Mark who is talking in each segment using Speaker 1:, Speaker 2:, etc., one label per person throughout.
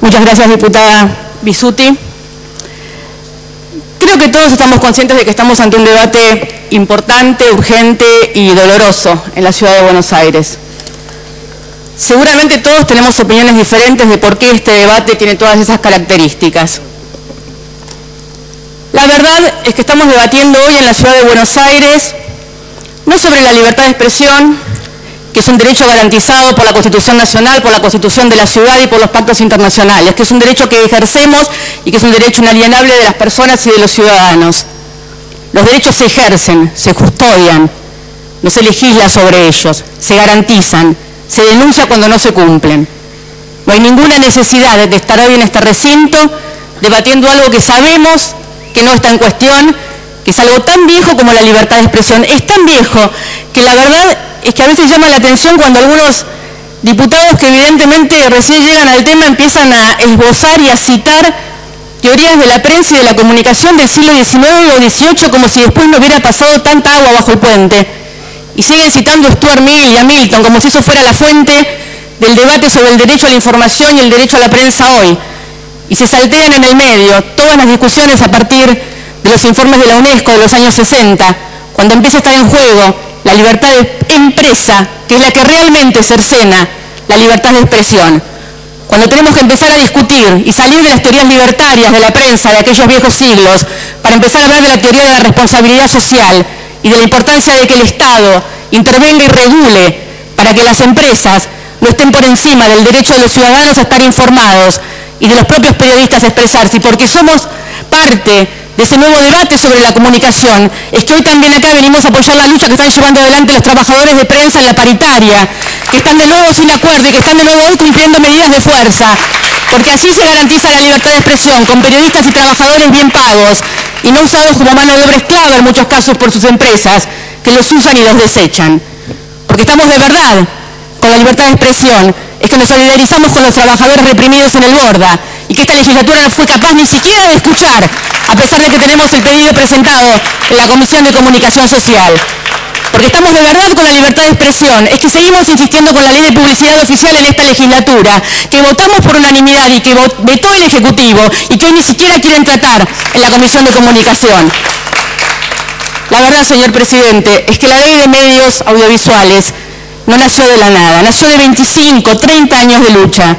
Speaker 1: Muchas gracias, diputada Bisutti. Creo que todos estamos conscientes de que estamos ante un debate importante, urgente y doloroso en la ciudad de Buenos Aires. Seguramente todos tenemos opiniones diferentes de por qué este debate tiene todas esas características. La verdad es que estamos debatiendo hoy en la ciudad de Buenos Aires no sobre la libertad de expresión, que es un derecho garantizado por la Constitución Nacional, por la Constitución de la ciudad y por los pactos internacionales, que es un derecho que ejercemos y que es un derecho inalienable de las personas y de los ciudadanos. Los derechos se ejercen, se custodian, no se legisla sobre ellos, se garantizan, se denuncia cuando no se cumplen. No hay ninguna necesidad de estar hoy en este recinto debatiendo algo que sabemos que no está en cuestión, que es algo tan viejo como la libertad de expresión. Es tan viejo que la verdad es que a veces llama la atención cuando algunos diputados que evidentemente recién llegan al tema empiezan a esbozar y a citar teorías de la prensa y de la comunicación del siglo XIX o XVIII como si después no hubiera pasado tanta agua bajo el puente. Y siguen citando a Stuart Mill y a Milton como si eso fuera la fuente del debate sobre el derecho a la información y el derecho a la prensa hoy. Y se saltean en el medio todas las discusiones a partir de los informes de la UNESCO de los años 60, cuando empieza a estar en juego la libertad de empresa, que es la que realmente cercena la libertad de expresión. Cuando tenemos que empezar a discutir y salir de las teorías libertarias de la prensa de aquellos viejos siglos, para empezar a hablar de la teoría de la responsabilidad social y de la importancia de que el Estado intervenga y regule para que las empresas no estén por encima del derecho de los ciudadanos a estar informados y de los propios periodistas a expresarse, y porque somos parte de ese nuevo debate sobre la comunicación, es que hoy también acá venimos a apoyar la lucha que están llevando adelante los trabajadores de prensa en la paritaria, que están de nuevo sin acuerdo y que están de nuevo hoy cumpliendo medidas de fuerza, porque así se garantiza la libertad de expresión, con periodistas y trabajadores bien pagos y no usados como mano de obra esclava en muchos casos por sus empresas, que los usan y los desechan. Porque estamos de verdad con la libertad de expresión, es que nos solidarizamos con los trabajadores reprimidos en el Borda y que esta legislatura no fue capaz ni siquiera de escuchar, a pesar de que tenemos el pedido presentado en la Comisión de Comunicación Social. Porque estamos de verdad con la libertad de expresión, es que seguimos insistiendo con la ley de publicidad oficial en esta legislatura, que votamos por unanimidad y que vetó el Ejecutivo y que hoy ni siquiera quieren tratar en la Comisión de Comunicación. La verdad, señor presidente, es que la ley de medios audiovisuales no nació de la nada, nació de 25, 30 años de lucha.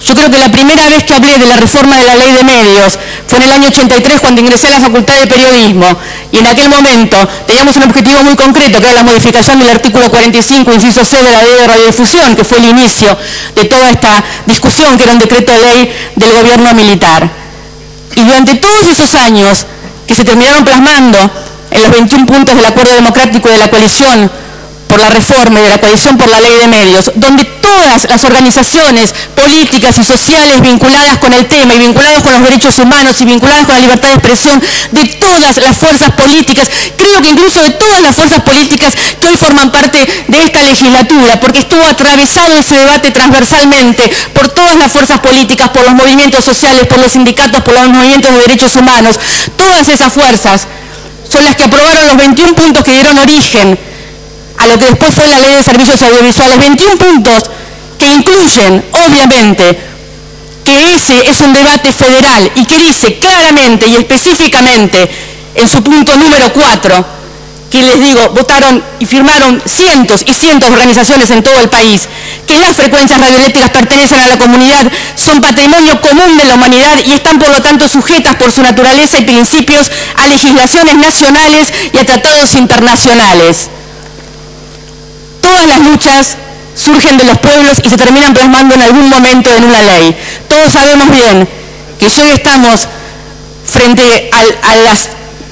Speaker 1: Yo creo que la primera vez que hablé de la reforma de la ley de medios fue en el año 83 cuando ingresé a la Facultad de Periodismo y en aquel momento teníamos un objetivo muy concreto que era la modificación del artículo 45, inciso C de la ley de radiodifusión, que fue el inicio de toda esta discusión que era un decreto de ley del gobierno militar. Y durante todos esos años que se terminaron plasmando en los 21 puntos del Acuerdo Democrático de la Coalición por la reforma y de la coalición por la ley de medios, donde todas las organizaciones políticas y sociales vinculadas con el tema y vinculadas con los derechos humanos y vinculadas con la libertad de expresión de todas las fuerzas políticas, creo que incluso de todas las fuerzas políticas que hoy forman parte de esta legislatura, porque estuvo atravesado ese debate transversalmente por todas las fuerzas políticas, por los movimientos sociales, por los sindicatos, por los movimientos de derechos humanos, todas esas fuerzas son las que aprobaron los 21 puntos que dieron origen a lo que después fue la Ley de Servicios Audiovisuales, 21 puntos que incluyen, obviamente, que ese es un debate federal y que dice claramente y específicamente en su punto número 4, que les digo, votaron y firmaron cientos y cientos de organizaciones en todo el país, que las frecuencias radioeléctricas pertenecen a la comunidad, son patrimonio común de la humanidad y están por lo tanto sujetas por su naturaleza y principios a legislaciones nacionales y a tratados internacionales. Todas las luchas surgen de los pueblos y se terminan plasmando en algún momento en una ley. Todos sabemos bien que si hoy estamos frente a las,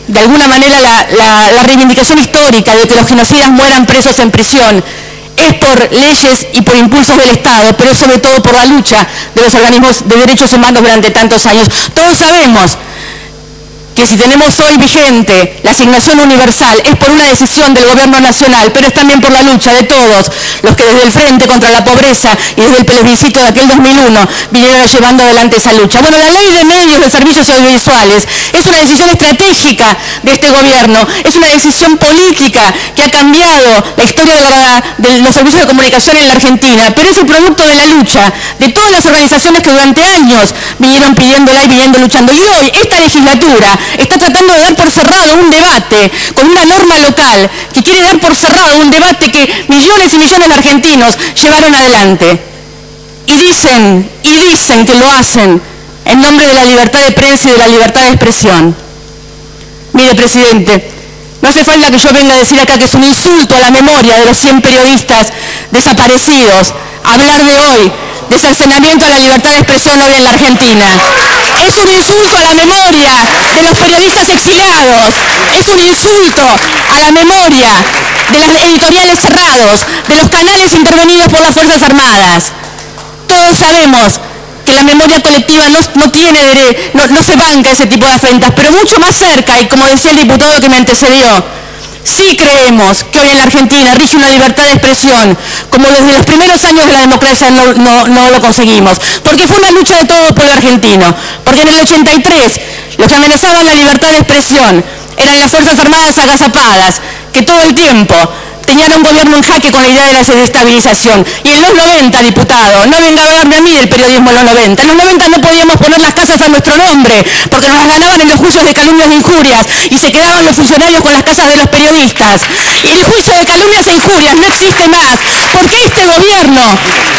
Speaker 1: de alguna manera, la reivindicación histórica de que los genocidas mueran presos en prisión, es por leyes y por impulsos del Estado, pero sobre todo por la lucha de los organismos de derechos humanos durante tantos años. Todos sabemos que si tenemos hoy vigente la asignación universal es por una decisión del gobierno nacional, pero es también por la lucha de todos los que desde el Frente contra la Pobreza y desde el plebiscito de aquel 2001 vinieron llevando adelante esa lucha. Bueno, la ley de medios de servicios audiovisuales es una decisión estratégica de este gobierno, es una decisión política que ha cambiado la historia de los servicios de comunicación en la Argentina, pero es el producto de la lucha de todas las organizaciones que durante años vinieron pidiéndola y vinieron luchando. Y hoy, esta legislatura está tratando de dar por cerrado un debate con una norma local que quiere dar por cerrado un debate que millones y millones de argentinos llevaron adelante. Y dicen que lo hacen en nombre de la libertad de prensa y de la libertad de expresión. Mire, presidente, no hace falta que yo venga a decir acá que es un insulto a la memoria de los 100 periodistas desaparecidos hablar de hoy de cercenamiento a la libertad de expresión hoy en la Argentina. Es un insulto a la memoria de los periodistas exiliados, es un insulto a la memoria de las editoriales cerrados, de los canales intervenidos por las Fuerzas Armadas. Todos sabemos que la memoria colectiva no se banca ese tipo de afrentas, pero mucho más cerca, y como decía el diputado que me antecedió, sí creemos que hoy en la Argentina rige una libertad de expresión, como desde los primeros años de la democracia no lo conseguimos, porque fue una lucha de todo el pueblo argentino, porque en el 83 los que amenazaban la libertad de expresión eran las Fuerzas Armadas agazapadas, que todo el tiempo tenían un gobierno en jaque con la idea de la desestabilización. Y en los 90, diputado, no venga a hablarme a mí del periodismo en los 90. En los 90 no podíamos poner las casas a nuestro nombre, porque nos las ganaban en los juicios de calumnias e injurias, y se quedaban los funcionarios con las casas de los periodistas. Y el juicio de calumnias e injurias no existe más, porque este gobierno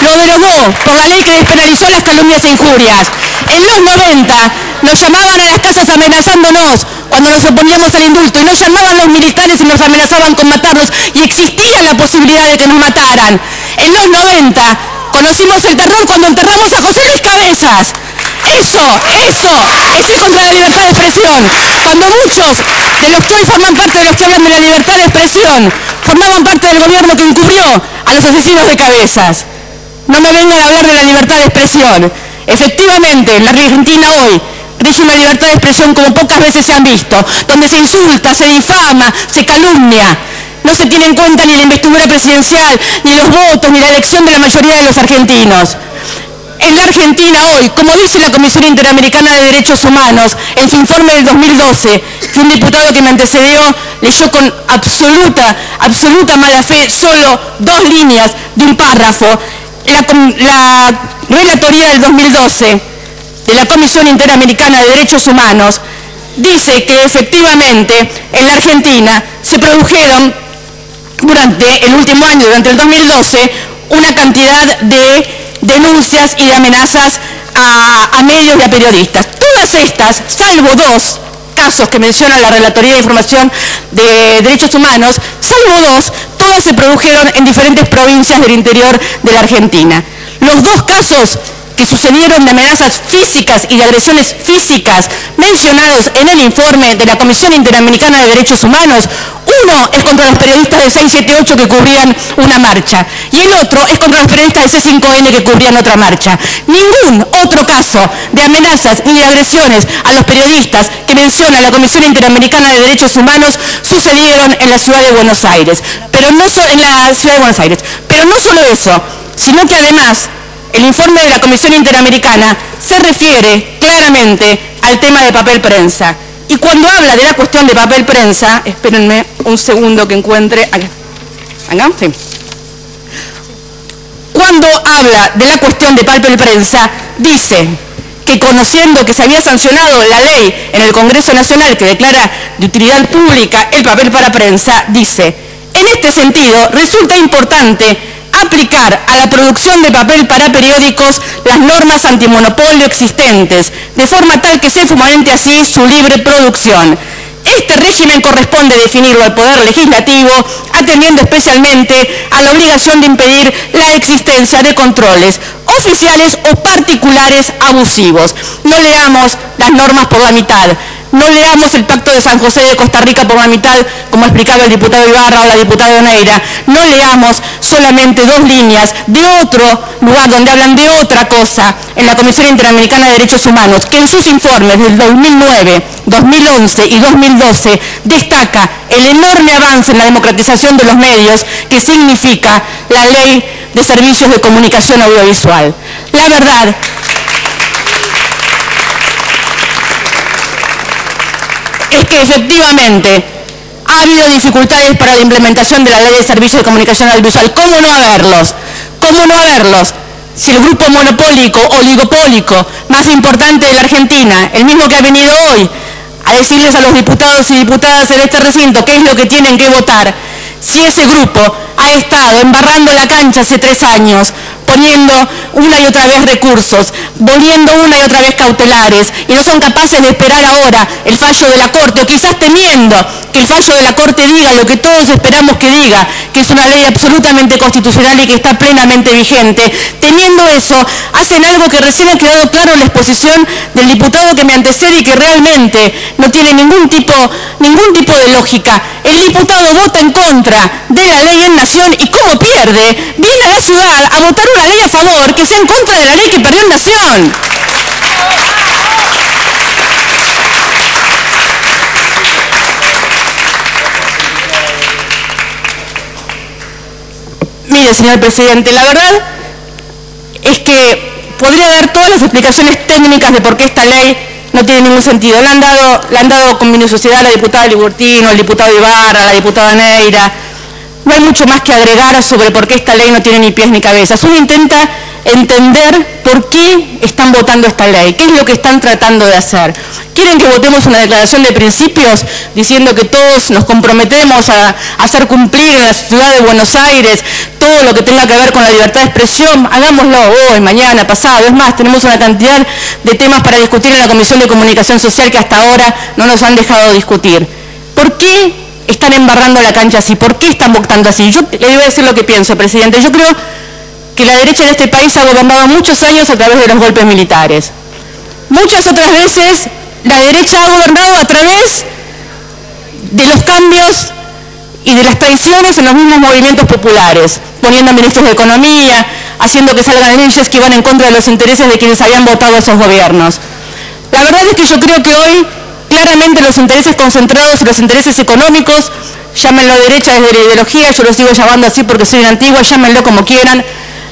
Speaker 1: lo derogó por la ley que despenalizó las calumnias e injurias. En los 90 nos llamaban a las casas amenazándonos cuando nos oponíamos al indulto, y nos llamaban los militares y nos amenazaban con matarnos, y existía la posibilidad de que nos mataran. En los 90 conocimos el terror cuando enterramos a José Luis Cabezas. Eso es ir contra la libertad de expresión. Cuando muchos de los que hoy forman parte de los que hablan de la libertad de expresión formaban parte del gobierno que encubrió a los asesinos de Cabezas. No me vengan a hablar de la libertad de expresión. Efectivamente, en la Argentina hoy rige una libertad de expresión como pocas veces se han visto, donde se insulta, se difama, se calumnia. No se tiene en cuenta ni la investidura presidencial, ni los votos, ni la elección de la mayoría de los argentinos. En la Argentina hoy, como dice la Comisión Interamericana de Derechos Humanos en su informe del 2012, que un diputado que me antecedió leyó con absoluta mala fe solo 2 líneas de un párrafo, la relatoría del 2012 de la Comisión Interamericana de Derechos Humanos dice que efectivamente en la Argentina se produjeron durante el último año, durante el 2012, una cantidad de denuncias y de amenazas a medios y a periodistas. Todas estas, salvo 2 casos que menciona la Relatoría de Información de Derechos Humanos, salvo 2, todas se produjeron en diferentes provincias del interior de la Argentina. Los 2 casos que sucedieron de amenazas físicas y de agresiones físicas mencionados en el informe de la Comisión Interamericana de Derechos Humanos, uno es contra los periodistas de 678 que cubrían una marcha y el otro es contra los periodistas de C5N que cubrían otra marcha. Ningún otro caso de amenazas ni de agresiones a los periodistas que menciona la Comisión Interamericana de Derechos Humanos sucedieron en la ciudad de Buenos Aires, pero no solo eso, sino que además el informe de la Comisión Interamericana se refiere claramente al tema de papel prensa. Y cuando habla de la cuestión de papel prensa, espérenme un segundo que encuentre, acá, sí. Cuando habla de la cuestión de papel prensa, dice que conociendo que se había sancionado la ley en el Congreso Nacional que declara de utilidad pública el papel para prensa, dice, en este sentido resulta importante aplicar a la producción de papel para periódicos las normas antimonopolio existentes, de forma tal que se fomente así su libre producción. Este régimen corresponde definirlo al Poder Legislativo, atendiendo especialmente a la obligación de impedir la existencia de controles oficiales o particulares abusivos. No leamos las normas por la mitad. No leamos el Pacto de San José de Costa Rica por la mitad, como explicaba el diputado Ibarra o la diputada Oneira. No leamos solamente 2 líneas de otro lugar donde hablan de otra cosa en la Comisión Interamericana de Derechos Humanos, que en sus informes del 2009, 2011 y 2012 destaca el enorme avance en la democratización de los medios que significa la Ley de Servicios de Comunicación Audiovisual. La verdad es que efectivamente ha habido dificultades para la implementación de la Ley de Servicios de Comunicación Audiovisual. ¿Cómo no haberlos? ¿Cómo no haberlos? Si el grupo monopólico, oligopólico, más importante de la Argentina, el mismo que ha venido hoy a decirles a los diputados y diputadas en este recinto qué es lo que tienen que votar, si ese grupo ha estado embarrando la cancha hace 3 años, poniendo una y otra vez recursos, volviendo una y otra vez cautelares, y no son capaces de esperar ahora el fallo de la Corte, o quizás temiendo que el fallo de la Corte diga lo que todos esperamos que diga, que es una ley absolutamente constitucional y que está plenamente vigente. Temiendo eso, hacen algo que recién ha quedado claro en la exposición del diputado que me antecede y que realmente no tiene ningún tipo de lógica. El diputado vota en contra de la ley en Nación y ¿cómo pierde? Viene a la ciudad a votar una ley a favor que sea en contra de la ley que perdió en Nación. Mire, señor presidente, la verdad es que podría dar todas las explicaciones técnicas de por qué esta ley no tiene ningún sentido. Le han dado con minuciosidad a la diputada Libertino, al diputado Ibarra, a la diputada Neira. No hay mucho más que agregar sobre por qué esta ley no tiene ni pies ni cabezas. Uno intenta entender por qué están votando esta ley, qué es lo que están tratando de hacer. ¿Quieren que votemos una declaración de principios diciendo que todos nos comprometemos a hacer cumplir en la ciudad de Buenos Aires todo lo que tenga que ver con la libertad de expresión? Hagámoslo hoy, mañana, pasado. Es más, tenemos una cantidad de temas para discutir en la Comisión de Comunicación Social que hasta ahora no nos han dejado discutir. ¿Por qué están embarrando la cancha así? ¿Por qué están votando así? Yo le voy a decir lo que pienso, presidente. Yo creo que la derecha de este país ha gobernado muchos años a través de los golpes militares. Muchas otras veces la derecha ha gobernado a través de los cambios y de las traiciones en los mismos movimientos populares, poniendo ministros de Economía, haciendo que salgan leyes que van en contra de los intereses de quienes habían votado a esos gobiernos. La verdad es que yo creo que hoy claramente los intereses concentrados y los intereses económicos, llámenlo derecha desde la ideología, yo lo sigo llamando así porque soy una antigua, llámenlo como quieran,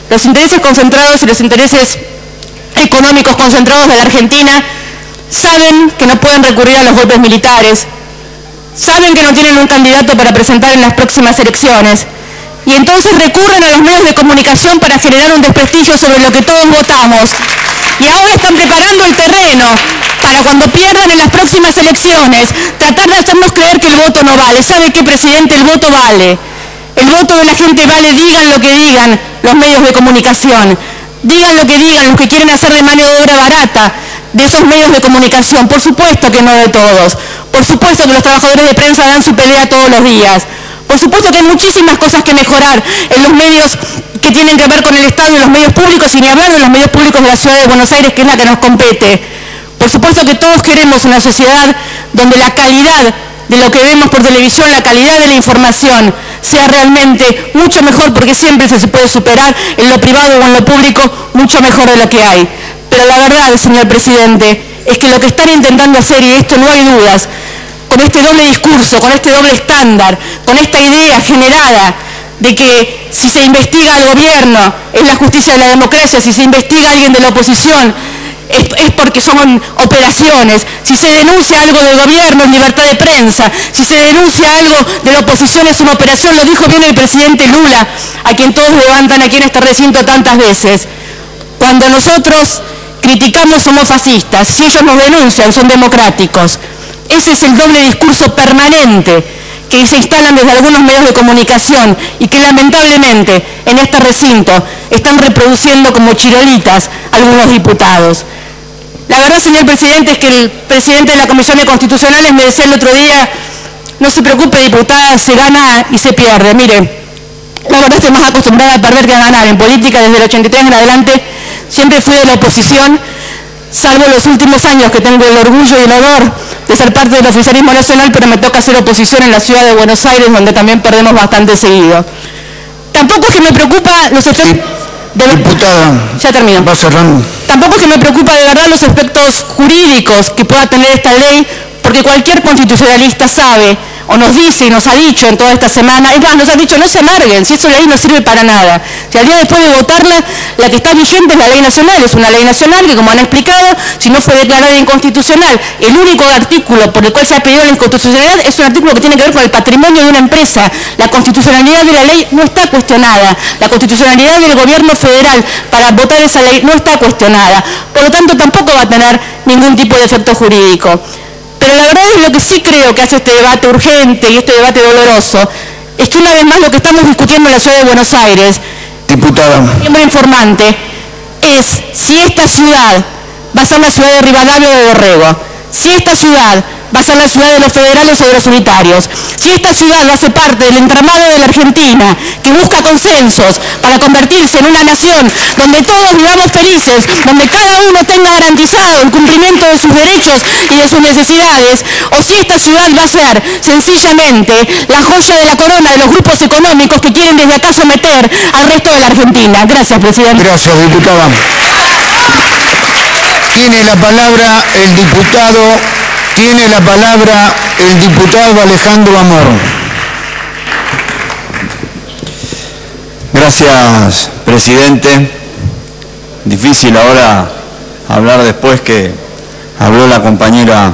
Speaker 1: los intereses concentrados y los intereses económicos concentrados de la Argentina saben que no pueden recurrir a los golpes militares, saben que no tienen un candidato para presentar en las próximas elecciones y entonces recurren a los medios de comunicación para generar un desprestigio sobre lo que todos votamos. Y ahora están preparando el terreno para cuando pierdan en las próximas elecciones, tratar de hacernos creer que el voto no vale. ¿Sabe qué, presidente? El voto vale. El voto de la gente vale, digan lo que digan los medios de comunicación. Digan lo que digan los que quieren hacer de mano de obra barata de esos medios de comunicación. Por supuesto que no de todos. Por supuesto que los trabajadores de prensa dan su pelea todos los días. Por supuesto que hay muchísimas cosas que mejorar en los medios que tienen que ver con el Estado y los medios públicos, y ni hablar de los medios públicos de la Ciudad de Buenos Aires, que es la que nos compete. Por supuesto que todos queremos una sociedad donde la calidad de lo que vemos por televisión, la calidad de la información, sea realmente mucho mejor, porque siempre se puede superar en lo privado o en lo público mucho mejor de lo que hay. Pero la verdad, señor presidente, es que lo que están intentando hacer, y de esto no hay dudas, con este doble discurso, con este doble estándar, con esta idea generada de que si se investiga al gobierno es la justicia de la democracia, si se investiga a alguien de la oposición es porque son operaciones, si se denuncia algo del gobierno es libertad de prensa, si se denuncia algo de la oposición es una operación. Lo dijo bien el presidente Lula, a quien todos levantan aquí en este recinto tantas veces. Cuando nosotros criticamos somos fascistas, si ellos nos denuncian son democráticos. Ese es el doble discurso permanente que se instalan desde algunos medios de comunicación y que lamentablemente en este recinto están reproduciendo como chirolitas algunos diputados. La verdad, señor presidente, es que el presidente de la Comisión de Constitucionales me decía el otro día, no se preocupe, diputada, se gana y se pierde. Mire, la verdad estoy más acostumbrada a perder que a ganar. En política, desde el 83 en adelante, siempre fui de la oposición, salvo los últimos años que tengo el orgullo y el honor de ser parte del oficialismo nacional, pero me toca hacer oposición en la ciudad de Buenos Aires, donde también perdemos bastante seguido. Tampoco es que me preocupa los efectos...
Speaker 2: Diputada,
Speaker 1: ya termino.
Speaker 2: Va cerrando.
Speaker 1: Tampoco es que me preocupa de verdad los aspectos jurídicos que pueda tener esta ley, porque cualquier constitucionalista sabe, o nos dice y nos ha dicho en toda esta semana, es más, nos ha dicho no se amarguen, si esa ley no sirve para nada. Si al día después de votarla, la que está vigente es la ley nacional, es una ley nacional que, como han explicado, si no fue declarada inconstitucional, el único artículo por el cual se ha pedido la inconstitucionalidad es un artículo que tiene que ver con el patrimonio de una empresa. La constitucionalidad de la ley no está cuestionada, la constitucionalidad del gobierno federal para votar esa ley no está cuestionada, por lo tanto tampoco va a tener ningún tipo de efecto jurídico. Pero la verdad es lo que sí creo que hace este debate urgente y este debate doloroso, es que una vez más lo que estamos discutiendo en la ciudad de Buenos Aires,
Speaker 2: diputada,
Speaker 1: miembro informante, es si esta ciudad va a ser la ciudad de Rivadavia o de Dorrego, si esta ciudad va a ser la ciudad de los federales o de los unitarios, si esta ciudad va a ser parte del entramado de la Argentina, que busca consensos para convertirse en una nación donde todos vivamos felices, donde cada uno tenga garantizado el cumplimiento de sus derechos y de sus necesidades, o si esta ciudad va a ser sencillamente la joya de la corona de los grupos económicos que quieren desde acá someter al resto de la Argentina. Gracias, presidente.
Speaker 2: gracias, diputada. Tiene la palabra el diputado Alejandro Amor.
Speaker 3: Gracias, presidente. Difícil ahora hablar después que habló la compañera